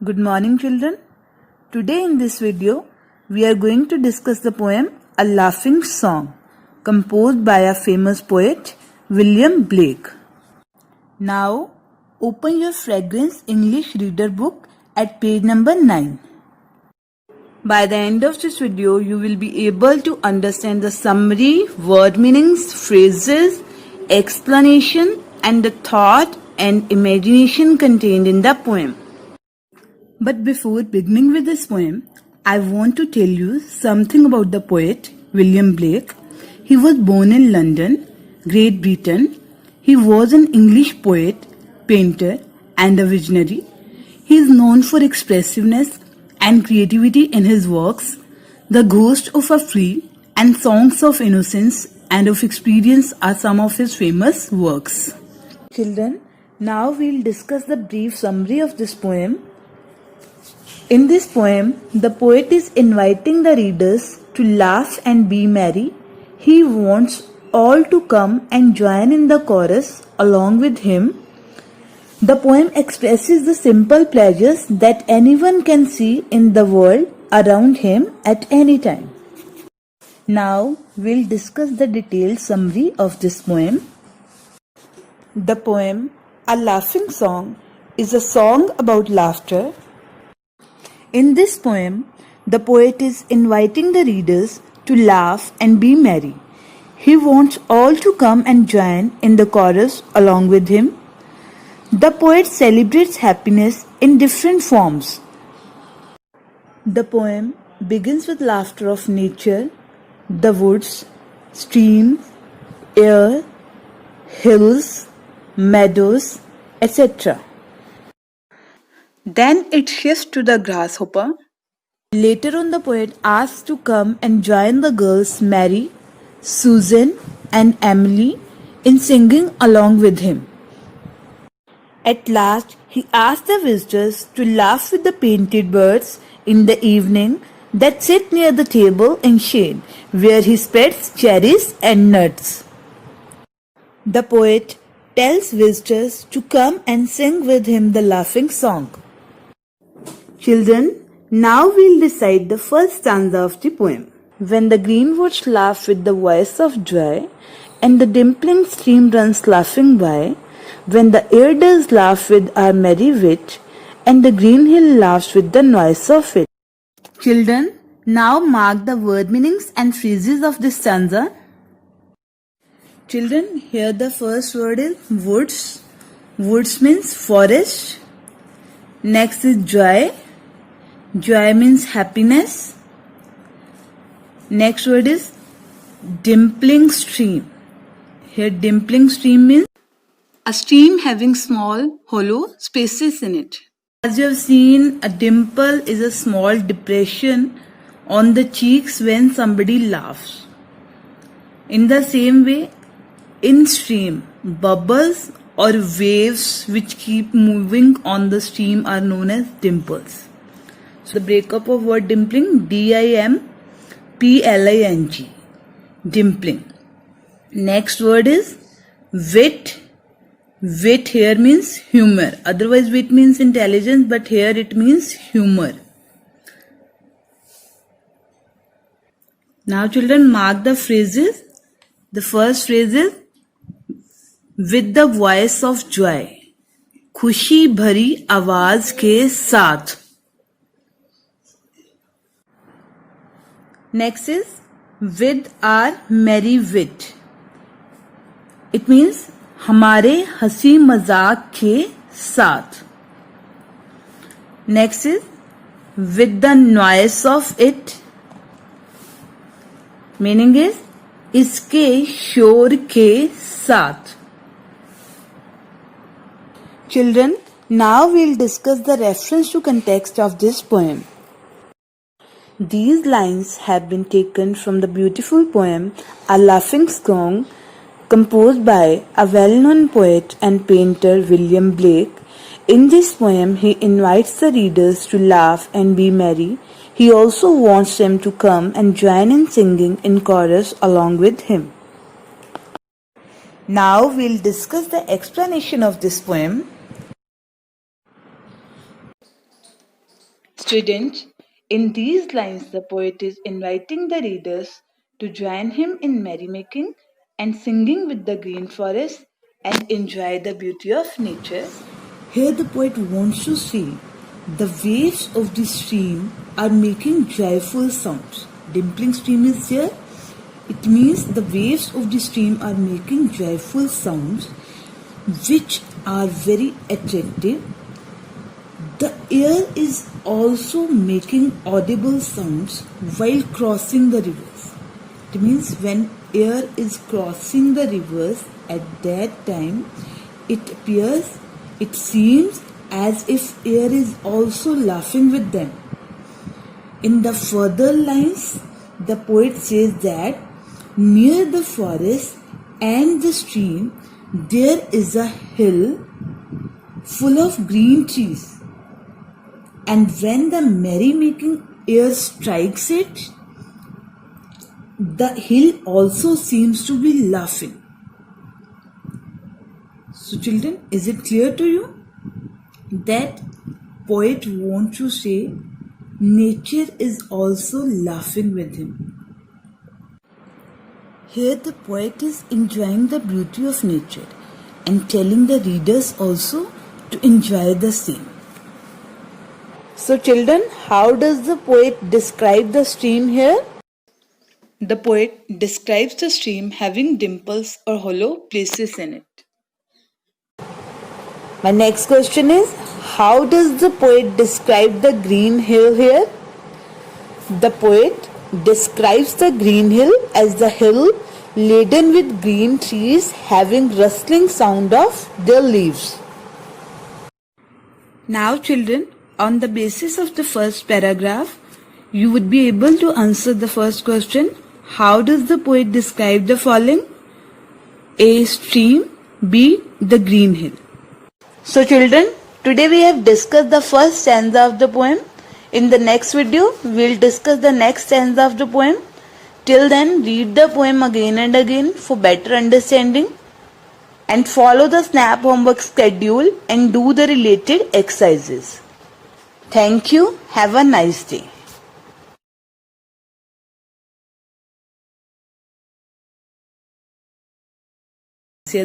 Good morning, children. Today in this video, we are going to discuss the poem A Laughing Song, composed by a famous poet, William Blake. Now, open your Fragrance English Reader book at page number 9. By the end of this video, you will be able to understand the summary, word meanings, phrases, explanation, and the thought and imagination contained in the poem. But before beginning with this poem, I want to tell you something about the poet William Blake. He was born in London, Great Britain. He was an English poet, painter, and a visionary. He is known for expressiveness and creativity in his works. The Ghost of a Flea and Songs of Innocence and of Experience are some of his famous works. Children, now we'll discuss the brief summary of this poem. In this poem, the poet is inviting the readers to laugh and be merry. He wants all to come and join in the chorus along with him. The poem expresses the simple pleasures that anyone can see in the world around him at any time. Now, we'll discuss the detailed summary of this poem. The poem, A Laughing Song, is a song about laughter. In this poem, the poet is inviting the readers to laugh and be merry. He wants all to come and join in the chorus along with him. The poet celebrates happiness in different forms. The poem begins with laughter of nature, the woods, streams, air, hills, meadows, etc. Then it shifts to the grasshopper. Later on, the poet asks to come and join the girls Mary, Susan, and Emily in singing along with him. At last, he asks the visitors to laugh with the painted birds in the evening that sit near the table in shade, where he spreads cherries and nuts. The poet tells visitors to come and sing with him the laughing song. Children, now we'll recite the first stanza of the poem. When the greenwoods laugh with the voice of joy, and the dimpling stream runs laughing by, when the air does laugh with our merry wit, and the green hill laughs with the noise of it. Children, now mark the word meanings and phrases of this stanza. Children, here the first word is woods. Woods means forest. Next is joy. Joy means happiness. Next word is dimpling stream. Here dimpling stream means a stream having small hollow spaces in it. As you have seen, a dimple is a small depression on the cheeks when somebody laughs. In the same way, in stream, bubbles or waves which keep moving on the stream are known as dimples. So the breakup of word dimpling, dimpling, dimpling. Next word is wit. Wit here means humor. Otherwise wit means intelligence, but here it means humor. Now children, mark the phrases. The first phrase is with the voice of joy. खुशी भरी आवाज के साथ. Next is with our merry wit. It means हमारे हंसी मजाक के साथ. Next is with the noise of it. Meaning is इसके शोर के साथ. Children, now we'll discuss the reference to context of this poem. These lines have been taken from the beautiful poem A Laughing Song, composed by a well-known poet and painter William Blake. In this poem, he invites the readers to laugh and be merry. He also wants them to come and join in singing in chorus along with him. Now we'll discuss the explanation of this poem. Students, in these lines the poet is inviting the readers to join him in merrymaking and singing with the green forest and enjoy the beauty of nature. Here the poet wants to say the waves of the stream are making joyful sounds. Dimpling stream is here. It means the waves of the stream are making joyful sounds which are very attractive. The air is also making audible sounds while crossing the rivers. It means when air is crossing the rivers at that time, it seems as if air is also laughing with them. In the further lines, the poet says that near the forest and the stream, there is a hill full of green trees. And when the merrymaking air strikes it, the hill also seems to be laughing. So children, is it clear to you that poet wants to say nature is also laughing with him? Here the poet is enjoying the beauty of nature and telling the readers also to enjoy the same. So children, how does the poet describe the stream here? The poet describes the stream having dimples or hollow places in it. My next question is, how does the poet describe the green hill here? The poet describes the green hill as the hill laden with green trees having rustling sound of their leaves. Now children, on the basis of the first paragraph, you would be able to answer the first question. How does the poet describe the following? A. Stream. B. The green hill. So children, today we have discussed the first stanza of the poem. In the next video, we will discuss the next stanza of the poem. Till then, read the poem again and again for better understanding. And follow the SNAP homework schedule and do the related exercises. Thank you. Have a nice day.